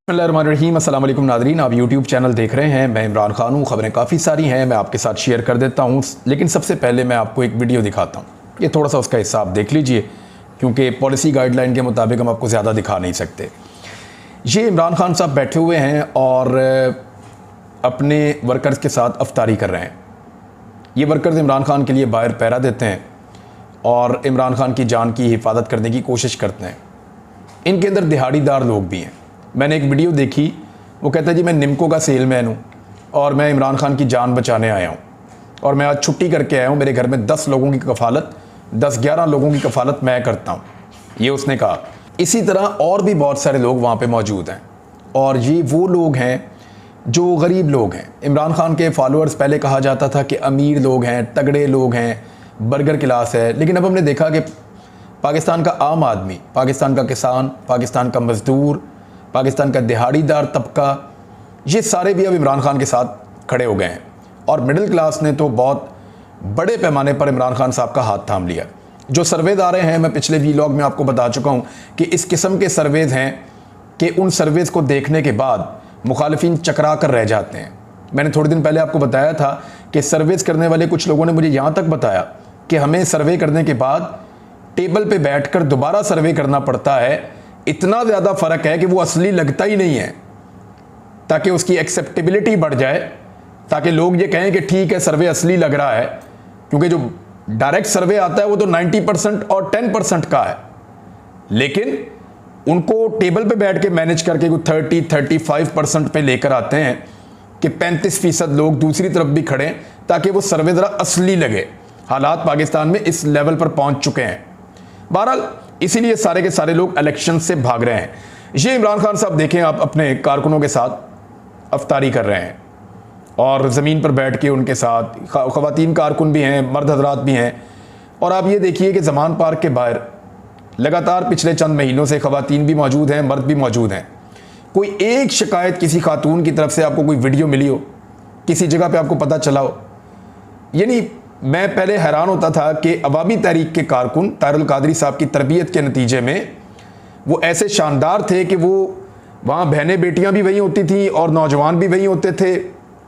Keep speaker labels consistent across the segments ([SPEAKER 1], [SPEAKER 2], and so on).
[SPEAKER 1] बिस्मिल्लाहिर्रहमानिर्रहीम। अस्सलाम वालेकुम नादरीन, आप यूट्यूब चैनल देख रहे हैं। मैं इमरान खान हूँ। ख़बरें काफ़ी सारी हैं, मैं आपके साथ शेयर कर देता हूँ, लेकिन सबसे पहले मैं आपको एक वीडियो दिखाता हूँ। ये थोड़ा सा उसका हिस्सा आप देख लीजिए, क्योंकि पॉलिसी गाइडलाइन के मुताबिक हम आपको ज़्यादा दिखा नहीं सकते। ये इमरान खान साहब बैठे हुए हैं और अपने वर्कर्स के साथ अफ्तारी कर रहे हैं। ये वर्कर्स इमरान खान के लिए बाहर पहरा देते हैं और इमरान खान की जान की हिफाजत करने की कोशिश करते हैं। इनके अंदर दिहाड़ीदार लोग भी हैं। मैंने एक वीडियो देखी, वो कहता है जी मैं निम्को का सेलमैन हूँ और मैं इमरान खान की जान बचाने आया हूँ और मैं आज छुट्टी करके आया हूँ। मेरे घर में 10 लोगों की कफ़ालत, 10-11 लोगों की कफ़ालत मैं करता हूँ, ये उसने कहा। इसी तरह और भी बहुत सारे लोग वहाँ पे मौजूद हैं और ये वो लोग हैं जो गरीब लोग हैं। इमरान खान के फॉलोअर्स पहले कहा जाता था कि अमीर लोग हैं, तगड़े लोग हैं, बर्गर क्लास है, लेकिन अब हमने देखा कि पाकिस्तान का आम आदमी, पाकिस्तान का किसान, पाकिस्तान का मज़दूर, पाकिस्तान का दिहाड़ीदार तबका, ये सारे भी अब इमरान खान के साथ खड़े हो गए हैं और मिडिल क्लास ने तो बहुत बड़े पैमाने पर इमरान खान साहब का हाथ थाम लिया। जो सर्वेज आ रहे हैं, मैं पिछले व्लॉग में आपको बता चुका हूँ कि इस किस्म के सर्वेज हैं कि उन सर्वेज को देखने के बाद मुखालिफिन चकरा कर रह जाते हैं। मैंने थोड़े दिन पहले आपको बताया था कि सर्वेज करने वाले कुछ लोगों ने मुझे यहाँ तक बताया कि हमें सर्वे करने के बाद टेबल पे बैठकर दोबारा सर्वे करना पड़ता है। इतना ज़्यादा फ़र्क है कि वो असली लगता ही नहीं है, ताकि उसकी एक्सेप्टेबिलिटी बढ़ जाए, ताकि लोग ये कहें कि ठीक है सर्वे असली लग रहा है। क्योंकि जो डायरेक्ट सर्वे आता है वो तो 90% और 10% का है, लेकिन उनको टेबल पे बैठ के मैनेज करके वो 30-35% पे लेकर आते हैं कि 35% लोग दूसरी तरफ भी खड़े, ताकि वो सर्वे ज़रा असली लगे। हालात पाकिस्तान में इस लेवल पर पहुंच चुके हैं। बहरहाल इसीलिए सारे के सारे लोग इलेक्शन से भाग रहे हैं। ये इमरान खान साहब देखें, आप अपने कारकुनों के साथ अफ्तारी कर रहे हैं और ज़मीन पर बैठ के उनके साथ ख़वातीन कारकुन भी हैं, मर्द हजरात भी हैं। और आप ये देखिए कि ज़मान पार्क के बाहर लगातार पिछले चंद महीनों से ख़वातीन भी मौजूद हैं, मर्द भी मौजूद हैं। कोई एक शिकायत किसी खातून की तरफ से आपको कोई वीडियो मिली हो, किसी जगह पर आपको पता चला हो? यानी मैं पहले हैरान होता था कि अवामी तहरीक के कारकुन तारुल कादरी साहब की तरबियत के नतीजे में वो ऐसे शानदार थे कि वो वहाँ बहनें बेटियाँ भी वहीं होती थी और नौजवान भी वहीं होते थे,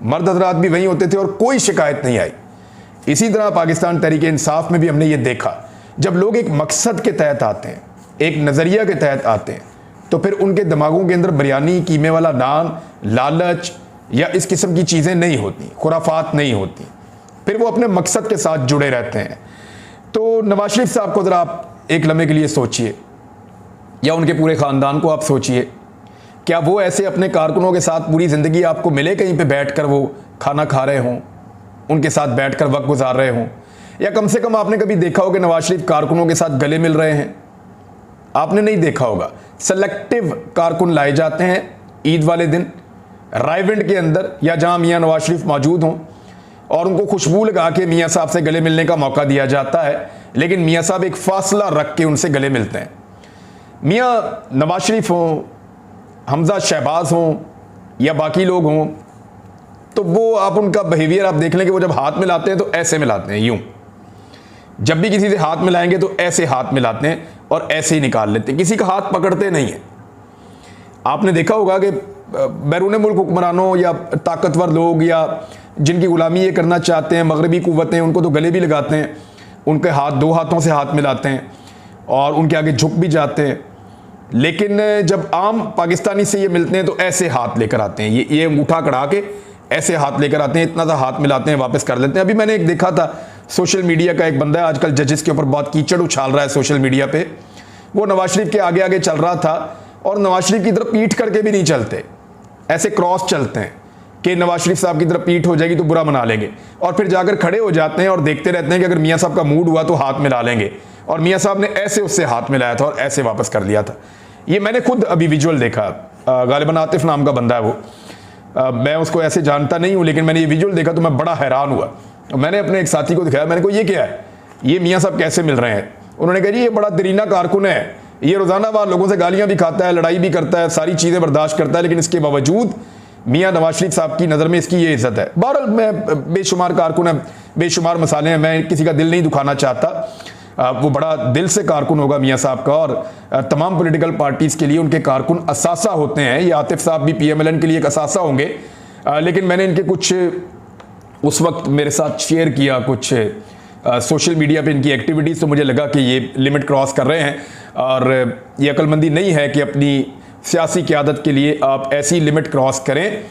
[SPEAKER 1] मर्द हजरात भी वहीं होते थे और कोई शिकायत नहीं आई। इसी तरह पाकिस्तान तहरीक इंसाफ में भी हमने ये देखा, जब लोग एक मकसद के तहत आते हैं, एक नज़रिया के तहत आते हैं, तो फिर उनके दिमागों के अंदर बिरयानी, कीमे वाला नान, लालच या इस किस्म की चीज़ें नहीं होती, खुराफात नहीं होती, फिर वो अपने मकसद के साथ जुड़े रहते हैं। तो नवाज शरीफ साहब को ज़रा आप एक लम्हे के लिए सोचिए, या उनके पूरे ख़ानदान को आप सोचिए, क्या वो ऐसे अपने कारकुनों के साथ पूरी ज़िंदगी आपको मिले कहीं पे बैठकर वो खाना खा रहे हों, उनके साथ बैठकर वक्त गुजार रहे हों? या कम से कम आपने कभी देखा हो कि नवाज शरीफ कारकुनों के साथ गले मिल रहे हैं? आपने नहीं देखा होगा। सेलेक्टिव कारकुन लाए जाते हैं ईद वाले दिन रायविंड के अंदर, या जहाँ मियाँ नवाज शरीफ मौजूद हों, और उनको खुशबू लगा के मियाँ साहब से गले मिलने का मौका दिया जाता है, लेकिन मियाँ साहब एक फासला रख के उनसे गले मिलते हैं। मियाँ नवाज शरीफ हों, हमजा शहबाज हों या बाकी लोग हों, तो वो आप उनका बिहेवियर आप देख लें कि वो जब हाथ मिलाते हैं तो ऐसे मिलाते हैं, यूं। जब भी किसी से हाथ मिलाएंगे तो ऐसे हाथ मिलाते हैं और ऐसे ही निकाल लेते हैं, किसी का हाथ पकड़ते नहीं है। आपने देखा होगा कि बैरून मुल्क हुक्मरानों या ताकतवर लोग या जिनकी गुलामी ये करना चाहते हैं, मगरबी कुव्वतें, उनको तो गले भी लगाते हैं, उनके हाथ, 2 हाथों से हाथ मिलाते हैं और उनके आगे झुक भी जाते हैं। लेकिन जब आम पाकिस्तानी से ये मिलते हैं तो ऐसे हाथ लेकर आते हैं, ये अंगूठा कड़ा के ऐसे हाथ लेकर आते हैं, इतना सा हाथ मिलाते हैं, वापस कर लेते हैं। अभी मैंने एक देखा था, सोशल मीडिया का एक बंदा है, आजकल जजेस के ऊपर बहुत कीचड़ उछाल रहा है सोशल मीडिया पे, वो नवाज शरीफ के आगे आगे चल रहा था और नवाज शरीफ की तरफ पीठ करके भी नहीं चलते, ऐसे क्रॉस चलते हैं कि नवाज शरीफ साहब की तरफ पीठ हो जाएगी तो बुरा मना लेंगे, और फिर जाकर खड़े हो जाते हैं और देखते रहते हैं कि अगर मियाँ साहब का मूड हुआ तो हाथ मिला लेंगे। और मियाँ साहब ने ऐसे उससे हाथ मिलाया था और ऐसे वापस कर लिया था। ये मैंने खुद अभी विजुअल देखा, गालिबन आतिफ नाम का बंदा है वो, मैं उसको ऐसे जानता नहीं हूँ, लेकिन मैंने ये विजुअल देखा तो मैं बड़ा हैरान हुआ। मैंने अपने एक साथी को दिखाया, मैंने कहा ये क्या है, ये मियाँ साहब कैसे मिल रहे हैं? उन्होंने कहा जी ये बड़ा दरीना कारकुन है, ये रोज़ाना वहाँ लोगों से गालियाँ भी खाता है, लड़ाई भी करता है, सारी चीज़ें बर्दाश्त करता है, लेकिन इसके बावजूद मियाँ नवाज शरीफ साहब की नज़र में इसकी ये इज़्ज़त है। बहरहाल मैं बेशुमार कारकुन है, बेशुमार मसाले हैं, मैं किसी का दिल नहीं दुखाना चाहता, वो बड़ा दिल से कारकुन होगा मियाँ साहब का, और तमाम पॉलिटिकल पार्टीज़ के लिए उनके कारकुन असासा होते हैं। ये आतिफ साहब भी PMLN के लिए एक असासा होंगे, लेकिन मैंने इनके कुछ उस वक्त मेरे साथ शेयर किया कुछ सोशल मीडिया पे इनकी एक्टिविटीज़, तो मुझे लगा कि ये लिमिट क्रॉस कर रहे हैं, और ये अक्लमंदी नहीं है कि अपनी सियासी क़यादत के लिए आप ऐसी लिमिट क्रॉस करें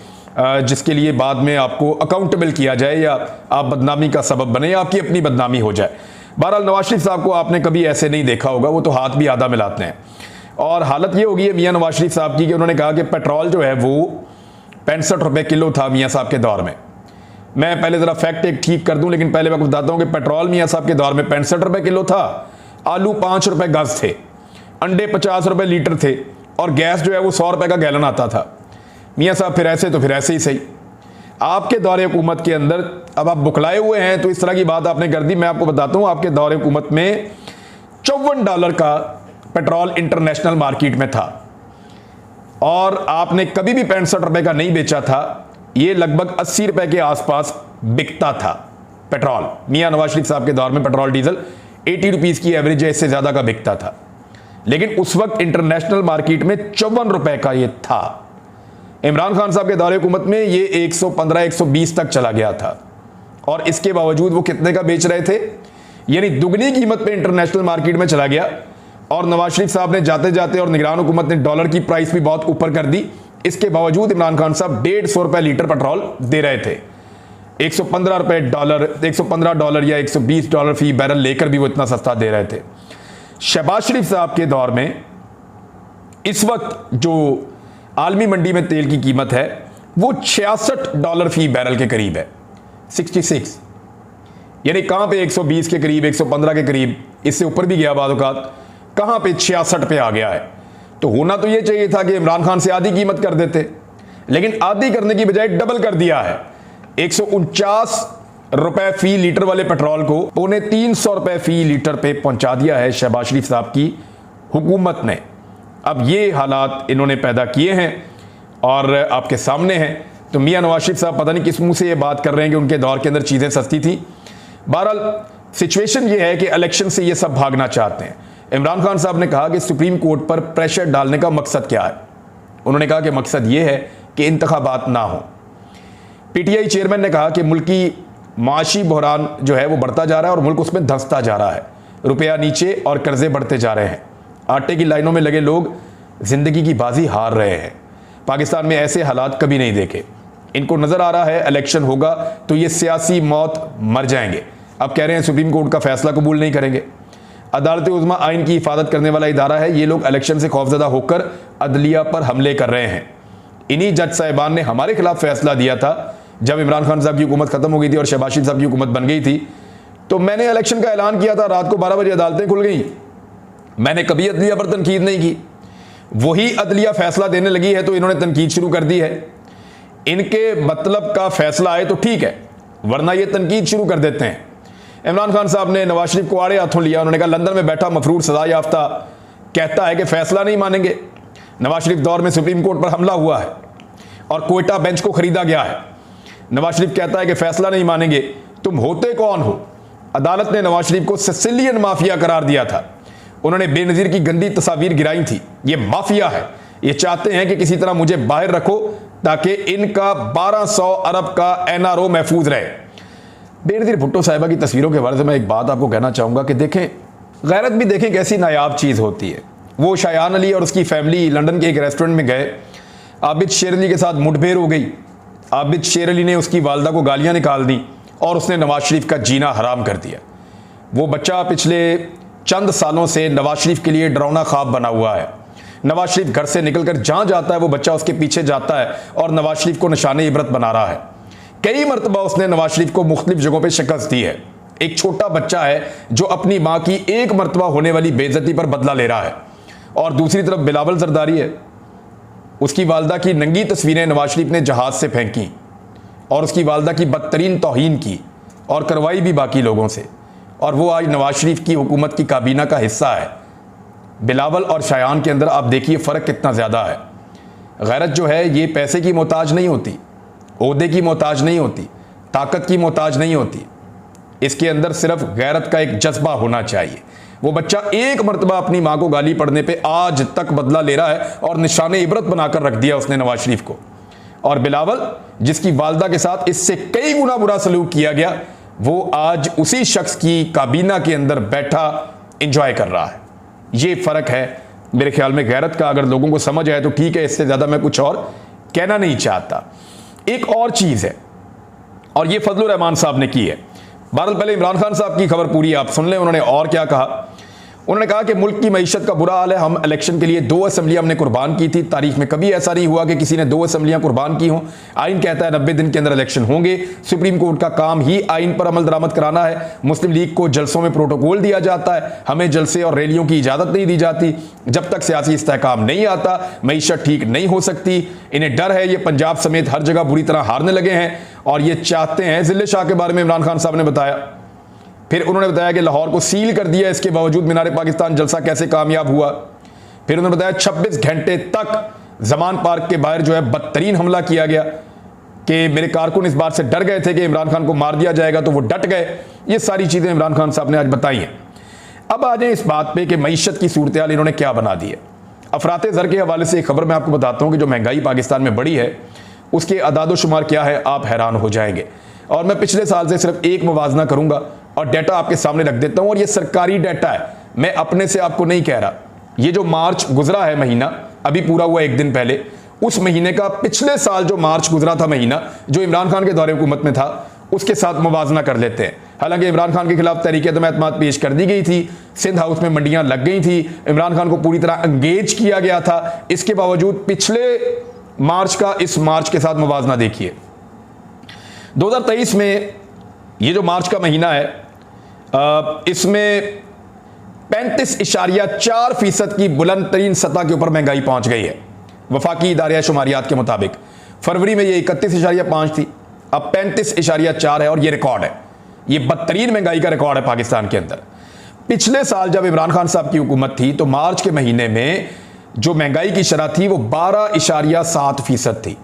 [SPEAKER 1] जिसके लिए बाद में आपको अकाउंटेबल किया जाए या आप बदनामी का सबब बने या आपकी अपनी बदनामी हो जाए। बहरहाल नवाज शरीफ साहब को आपने कभी ऐसे नहीं देखा होगा, वो तो हाथ भी आधा मिलाते हैं। और हालत ये होगी है मियाँ नवाज शरीफ साहब की कि उन्होंने कहा कि पेट्रोल जो है वो 65 रुपये किलो था मियाँ साहब के दौर में। मैं पहले ज़रा फैक्ट एक ठीक कर दूं, लेकिन पहले मैं आपको बताता हूं कि पेट्रोल मियाँ साहब के दौर में 65 रुपये किलो था, आलू 5 रुपये गज थे, अंडे 50 रुपये लीटर थे, और गैस जो है वो 100 रुपये का गैलन आता था। मियाँ साहब फिर ऐसे तो फिर ऐसे ही सही। आपके दौरे हुकूमत के अंदर अब आप बुखलाए हुए हैं, तो इस तरह की बात आपने कर दी। मैं आपको बताता हूँ, आपके दौरे हुकूमत में $54 का पेट्रोल इंटरनेशनल मार्केट में था, और आपने कभी भी 65 रुपये का नहीं बेचा था। ये लगभग 80 रुपये के आसपास बिकता था पेट्रोल। मियाँ नवाज शरीफ साहब के दौर में पेट्रोल डीजल 80 रुपीज़ की एवरेज है, इससे ज़्यादा का बिकता था। लेकिन उस वक्त इंटरनेशनल मार्केट में 54 रुपये का ये था। इमरान खान साहब के दौरे हुकूमत में ये 115-120 तक चला गया था, और इसके बावजूद वो कितने का बेच रहे थे, यानी दुगनी कीमत पे इंटरनेशनल मार्केट में चला गया। और नवाज शरीफ साहब ने जाते जाते और निगरान हुकूमत ने डॉलर की प्राइस भी बहुत ऊपर कर दी। इसके बावजूद इमरान खान साहब $150 लीटर पेट्रोल दे रहे थे। $115 या $120 फी बैरल लेकर भी वो इतना सस्ता दे रहे थे। शहबाज शरीफ साहब के दौर में इस वक्त जो आलमी मंडी में तेल की कीमत है वो $66 फी बैरल के करीब है, 66, यानी कहां पे 120 के करीब, 115 के करीब, इससे ऊपर भी गया बाद औकात, कहां पे 66 पे आ गया है। तो होना तो ये चाहिए था कि इमरान खान से आधी कीमत कर देते, लेकिन आधी करने की बजाय डबल कर दिया है। 149 रुपए फी लीटर वाले पेट्रोल को 350 रुपए फी लीटर पे पहुंचा दिया है शहबाज शरीफ साहब की हुकूमत ने। अब ये हालात इन्होंने पैदा किए हैं और आपके सामने हैं। तो मियाँ नवाज शरीफ साहब पता नहीं किस मुंह से ये बात कर रहे हैं कि उनके दौर के अंदर चीज़ें सस्ती थी। बहरहाल सिचुएशन ये है कि इलेक्शन से ये सब भागना चाहते हैं। इमरान खान साहब ने कहा कि सुप्रीम कोर्ट पर प्रेशर डालने का मकसद क्या है। उन्होंने कहा कि मकसद ये है कि इंतखाबात ना हो। PTI चेयरमैन ने कहा कि मुल्क की माशी बहरान जो है वो बढ़ता जा रहा है और मुल्क उसमें धंसता जा रहा है, रुपया नीचे और कर्जे बढ़ते जा रहे हैं, आटे की लाइनों में लगे लोग ज़िंदगी की बाजी हार रहे हैं। पाकिस्तान में ऐसे हालात कभी नहीं देखे। इनको नज़र आ रहा है इलेक्शन होगा तो ये सियासी मौत मर जाएंगे। अब कह रहे हैं सुप्रीम कोर्ट का फैसला कबूल नहीं करेंगे। अदालत उज़्मा आइन की हिफाजत करने वाला इदारा है। ये लोग इलेक्शन से खौफजदा होकर अदलिया पर हमले कर रहे हैं। इन्हीं जज साहिबान ने हमारे खिलाफ फैसला दिया था जब इमरान खान साहब की हुकूमत खत्म हो गई थी और शहबाज शरीफ साहब की हुकूमत बन गई थी। तो मैंने इलेक्शन का ऐलान किया था, रात को 12 बजे अदालतें खुल गई। मैंने कभी अदलिया पर तनकीद नहीं की। वही अदलिया फैसला देने लगी है तो इन्होंने तनकीद शुरू कर दी है। इनके मतलब का फैसला आए तो ठीक है, वरना ये तनकीद शुरू कर देते हैं। इमरान खान साहब ने नवाज शरीफ को आड़े हाथों लिया। उन्होंने कहा लंदन में बैठा मफरूर सजा याफ्ता कहता है कि फैसला नहीं मानेंगे। नवाज शरीफ दौर में सुप्रीम कोर्ट पर हमला हुआ है और कोयटा बेंच को खरीदा गया है। नवाज शरीफ कहता है कि फैसला नहीं मानेंगे। तुम होते कौन हो? अदालत ने नवाज शरीफ को सिसिलियन माफिया करार दिया था। उन्होंने बेनजीर की गंदी तस्वीर गिराई थी। ये माफिया है। ये चाहते हैं कि किसी तरह मुझे बाहर रखो ताकि इनका 1200 अरब का NRO महफूज रहे। बेनजीर भुट्टो साहिबा की तस्वीरों के बारे में मैं एक बात आपको कहना चाहूँगा कि देखें, गैरत भी देखें कैसी नायाब चीज़ होती है। वो शायान अली और उसकी फैमिली लंदन के एक रेस्टोरेंट में गए। आबिद शेर अली के साथ मुठभेड़ हो गई। आबिद शेर अली ने उसकी वालदा को गालियाँ निकाल दी और उसने नवाज शरीफ का जीना हराम कर दिया। वो बच्चा पिछले चंद सालों से नवाज शरीफ के लिए डरावना ख्वाब बना हुआ है। नवाज शरीफ घर से निकलकर जहाँ जाता है वो बच्चा उसके पीछे जाता है और नवाज शरीफ को निशाने इबरत बना रहा है। कई मरतबा उसने नवाज शरीफ को मुख्तलिफ जगहों पर शिकस्त दी है। एक छोटा बच्चा है जो अपनी माँ की एक मरतबा होने वाली बेइज्जती पर बदला ले रहा है। और दूसरी तरफ बिलावल जरदारी है। उसकी वालदा की नंगी तस्वीरें नवाज शरीफ ने जहाज से फेंकी और उसकी वालदा की बदतरीन तौहीन की और करवाई भी बाकी लोगों से। और वो आज नवाज शरीफ की हुकूमत की काबीना का हिस्सा है। बिलावल और शायान के अंदर आप देखिए फ़र्क कितना ज़्यादा है। गैरत जो है ये पैसे की मोहताज नहीं होती, ओहदे की मोहताज नहीं होती, ताकत की मोहताज नहीं होती। इसके अंदर सिर्फ गैरत का एक जज्बा होना चाहिए। वो बच्चा एक मरतबा अपनी मां को गाली पड़ने पे आज तक बदला ले रहा है और निशाने इबरत बनाकर रख दिया उसने नवाज शरीफ को। और बिलावल, जिसकी वालदा के साथ इससे कई गुना बुरा सलूक किया गया, वो आज उसी शख्स की काबीना के अंदर बैठा एंजॉय कर रहा है। ये फर्क है मेरे ख्याल में गैरत का। अगर लोगों को समझ आए तो ठीक है, इससे ज्यादा मैं कुछ और कहना नहीं चाहता। एक और चीज है, और ये फजलुर रहमान साहब ने की है। बहरहाल पहले इमरान खान साहब की खबर पूरी आप सुन लें। उन्होंने और क्या कहा। उन्होंने कहा कि मुल्क की मईशत का बुरा हाल है। हम इलेक्शन के लिए 2 असम्बलियां हमने कुर्बान की थी। तारीख में कभी ऐसा नहीं हुआ कि किसी ने 2 असम्बलियां कुर्बान की हों। आइन कहता है 90 दिन के अंदर इलेक्शन होंगे। सुप्रीम कोर्ट का काम ही आइन पर अमल दरामद कराना है। मुस्लिम लीग को जलसों में प्रोटोकॉल दिया जाता है। हमें जलसे और रैलियों की इजाजत नहीं दी जाती। जब तक सियासी इस्तेहकाम नहीं आता, मईशत ठीक नहीं हो सकती। इन्हें डर है, ये पंजाब समेत हर जगह बुरी तरह हारने लगे हैं और ये चाहते हैं। जिले शाह के बारे में इमरान खान साहब ने बताया। फिर उन्होंने बताया कि लाहौर को सील कर दिया, इसके बावजूद मीनार पाकिस्तान जलसा कैसे कामयाब हुआ। फिर उन्होंने बताया 26 घंटे तक जमान पार्क के बाहर जो है बदतरीन हमला किया गया कि मेरे कारकुन इस बात से डर गए थे कि इमरान खान को मार दिया जाएगा, तो वो डट गए। ये सारी चीजें इमरान खान साहब ने आज बताई हैं। अब आ जाए इस बात पे कि मईशत की सूरत हाल इन्होंने क्या बना दी है। अफराते ज़र के हवाले से एक खबर मैं आपको बताता हूँ कि जो महंगाई पाकिस्तान में बढ़ी है उसके अदाद शुमार क्या है, आप हैरान हो जाएंगे। और मैं पिछले साल से सिर्फ एक मुवाजना करूंगा और डाटा आपके सामने रख देता हूं, और ये सरकारी डाटा है, मैं अपने से आपको नहीं कह रहा। ये जो मार्च गुजरा है महीना, अभी पूरा हुआ 1 दिन पहले, उस महीने का पिछले साल जो मार्च गुजरा था महीना, जो इमरान खान के दौरे हुकूमत में था, उसके साथ मुवाजना कर लेते हैं। हालांकि इमरान खान के खिलाफ तहरीक-ए-एतमाद पेश कर दी गई थी, सिंध हाउस में मंडियां लग गई थी, इमरान खान को पूरी तरह एंगेज किया गया था। इसके बावजूद पिछले मार्च का इस मार्च के साथ मुवाजना देखिए। 2023 में ये जो मार्च का महीना है, इसमें 35.4% की बुलंद तरीन सतह के ऊपर महंगाई पहुंच गई है वफाकी इदारे शुमारियात के मुताबिक। फरवरी में ये 31.5 थी, अब 35.4 है और ये रिकॉर्ड है। ये बदतरीन महंगाई का रिकॉर्ड है पाकिस्तान के अंदर। पिछले साल जब इमरान खान साहब की हुकूमत थी तो मार्च के महीने में जो महंगाई की शरह थी वो 12.7% थी।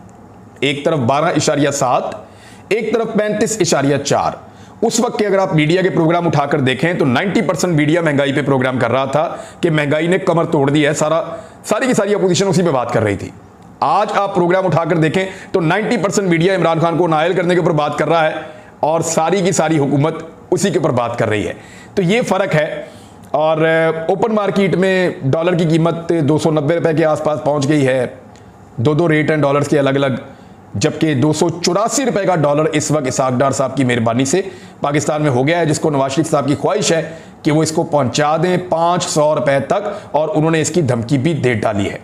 [SPEAKER 1] एक तरफ 12.7, एक तरफ 35.4। उस वक्त के अगर आप मीडिया के प्रोग्राम उठाकर देखें तो 90% मीडिया महंगाई पे प्रोग्राम कर रहा था कि महंगाई ने कमर तोड़ दी है। सारी की सारी अपोजिशन उसी पे बात कर रही थी। आज आप प्रोग्राम उठाकर देखें तो 90% मीडिया इमरान खान को नायल करने के ऊपर बात कर रहा है और सारी की सारी हुकूमत उसी के ऊपर बात कर रही है। तो ये फर्क है। और ओपन मार्केट में डॉलर की कीमत 290 रुपए के आसपास पहुंच गई है। 2 रेट हैं डॉलर्स के अलग अलग, जबकि 284 रुपए का डॉलर इस वक्त इसहाक डार साहब की मेहरबानी से पाकिस्तान में हो गया है, जिसको नवाज शरीफ साहब की ख्वाहिश है कि वो इसको पहुंचा दें 500 रुपए तक, और उन्होंने इसकी धमकी भी दे डाली है।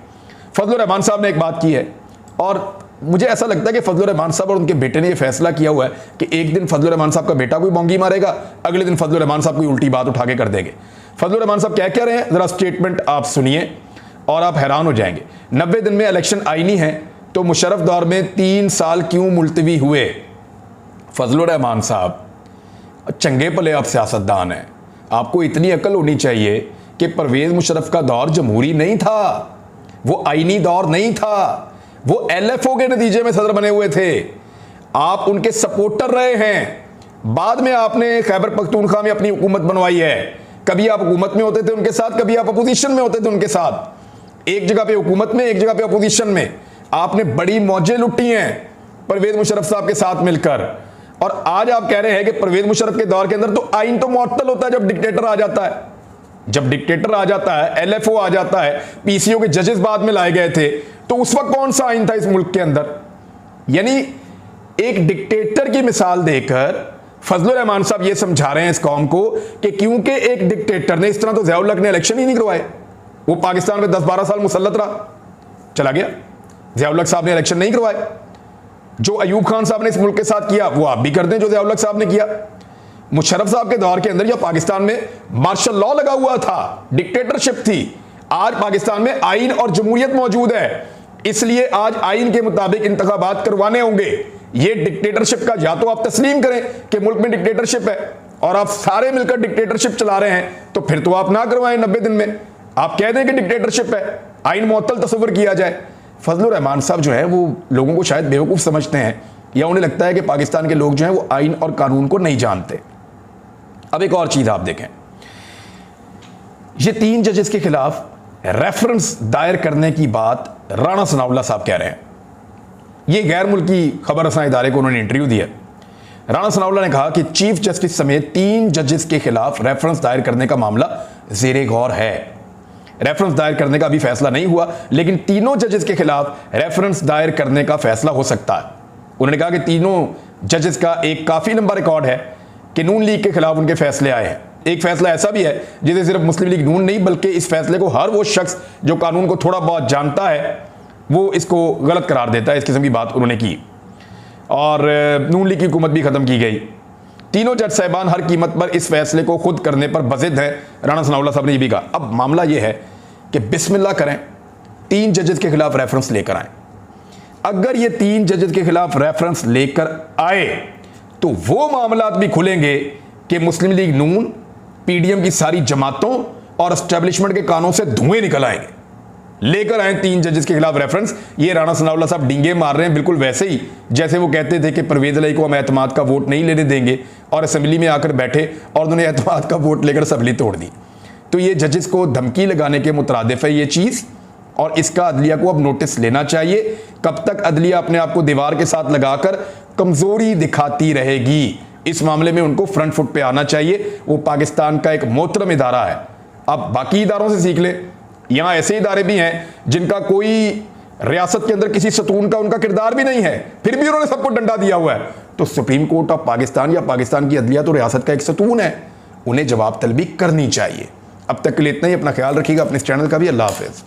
[SPEAKER 1] फजलुर रहमान साहब ने एक बात की है, और मुझे ऐसा लगता है कि फजलुर रहमान साहब और उनके बेटे ने यह फैसला किया हुआ है कि एक दिन फजलुर रहमान साहब का बेटा कोई बोंगी मारेगा, अगले दिन फजलुर रहमान साहब कोई उल्टी बात उठा के कर देंगे। फजलुर रहमान साहब क्या कह रहे हैं, जरा स्टेटमेंट आप सुनिए और आप हैरान हो जाएंगे। 90 दिन में इलेक्शन आईनी है तो मुशर्रफ दौर में 3 साल क्यों मुलतवी हुए। फजलुर रहमान साहब चंगे भले आप सियासतदान हैं, आपको इतनी अकल होनी चाहिए कि परवेज मुशर्रफ का दौर जमहूरी नहीं था, वो आईनी दौर नहीं था, वो LFO के नतीजे में सदर बने हुए थे। आप उनके सपोर्टर रहे हैं। बाद में आपने खैबर पख्तूनख्वा में अपनी हुकूमत बनवाई है। कभी आप हुकूमत में होते थे उनके साथ, कभी आप अपोजिशन में होते थे उनके साथ। एक जगह पे हुकूमत में, एक जगह पे अपोजिशन में। आपने बड़ी मौजें लुटी हैं परवेज मुशर्रफ साहब के साथ मिलकर, और आज आप कह रहे हैं कि परवेज मुशर्रफ के दौर के अंदर तो आइन तो मुअत्तल होता है जब डिक्टेटर आ जाता है। जब डिक्टेटर आ जाता है, LFO आ जाता है, PCO के जजेस बाद में लाए गए थे, तो उस वक्त कौन सा आइन था इस मुल्क के अंदर। यानी एक डिक्टेटर की मिसाल देकर फजलुर रहमान साहब ये समझा रहे हैं इस कौम को कि क्योंकि एक डिक्टेटर ने, इस तरह तो ज़िया-उल हक ने इलेक्शन ही नहीं करवाए, वो पाकिस्तान में 10-12 साल मुसल्लत रहा, चला गया। ज़िया-उल हक साहब ने इलेक्शन नहीं करवाए। जो अयूब खान साहब ने इस मुल्क के साथ किया वो आप भी कर दें जो ज़िया-उल हक साहब ने किया। मुशर्रफ साहब के दौर के अंदर या पाकिस्तान में मार्शल लॉ लगा हुआ था, डिक्टेटरशिप थी। आज पाकिस्तान में आइन और जमहूरियत मौजूद है, इसलिए आज आइन के मुताबिक इंतखाबात करवाने होंगे। ये डिक्टेटरशिप का या तो आप तस्लीम करें कि मुल्क में डिक्टेटरशिप है और आप सारे मिलकर डिक्टेटरशिप चला रहे हैं, तो फिर तो आप ना करवाएं 90 दिन में। आप कह दें कि डिक्टेटरशिप है, आइन मुअत्तल तस्वर किया जाए। फजलुर रहमान साहब जो है वो लोगों को शायद बेवकूफ़ समझते हैं, या उन्हें लगता है कि पाकिस्तान के लोग जो हैं वो आइन और कानून को नहीं जानते। अब एक और चीज़ आप देखें, ये 3 जजेस के खिलाफ रेफरेंस दायर करने की बात राणा सनाउल्लाह साहब कह रहे हैं। ये गैर मुल्की खबर रसां इदारे को उन्होंने इंटरव्यू दिया। राणा सनाउल्लाह ने कहा कि चीफ जस्टिस समेत 3 जजेस के खिलाफ रेफरेंस दायर करने का मामला ज़ेरे गौर है। रेफरेंस दायर करने का अभी फैसला नहीं हुआ, लेकिन तीनों जजेस के खिलाफ रेफरेंस दायर करने का फैसला हो सकता है। उन्होंने कहा कि तीनों जजेस का एक काफ़ी लंबा रिकॉर्ड है कि नून लीग के खिलाफ उनके फैसले आए हैं। एक फैसला ऐसा भी है जिसे सिर्फ मुस्लिम लीग नून नहीं, बल्कि इस फैसले को हर वो शख्स जो कानून को थोड़ा बहुत जानता है वो इसको गलत करार देता है। इस किस्म की बात उन्होंने की और नून लीग की हुकूमत भी ख़त्म की गई। तीनों जज साहिबान हर कीमत पर इस फैसले को खुद करने पर बज़िद हैं। राणा सनाउल्लाह साहब ने ये भी कहा। अब मामला ये है कि बिस्मिल्लाह करें, 3 जजेस के खिलाफ रेफरेंस लेकर आए। अगर ये 3 जजेस के खिलाफ रेफरेंस लेकर आए तो वो मामलात भी खुलेंगे कि मुस्लिम लीग नून, पीडीएम की सारी जमातों और एस्टेब्लिशमेंट के कानों से धुएं निकल आएंगे। लेकर आए 3 जजेस के खिलाफ रेफरेंस। ये राणा सनाउल्लाह साहब डींगे मार रहे हैं, बिल्कुल वैसे ही जैसे वो कहते थे कि परवेज इलाही को हम एतमाद का वोट नहीं लेने देंगे और असेंबली में आकर बैठे और उन्होंने एतमाद का वोट लेकर असेंबली तोड़ दी। तो ये जजेस को धमकी लगाने के मुतरादिफ है ये चीज़, और इसका अदलिया को अब नोटिस लेना चाहिए। कब तक अदलिया अपने आप को दीवार के साथ लगाकर कमज़ोरी दिखाती रहेगी? इस मामले में उनको फ्रंट फुट पे आना चाहिए। वो पाकिस्तान का एक मोहतरम इदारा है, आप बाकी इदारों से सीख ले। यहाँ ऐसे इदारे भी हैं जिनका कोई रियासत के अंदर किसी सतून का उनका किरदार भी नहीं है, फिर भी उन्होंने सबको डंडा दिया हुआ है। तो सुप्रीम कोर्ट ऑफ पाकिस्तान या पाकिस्तान की अदलिया तो रियासत का एक सतून है, उन्हें जवाब तलबी करनी चाहिए। अब तक के लिए इतना ही। अपना ख्याल रखिएगा, अपने इस चैनल का भी। अल्लाह हाफिज़।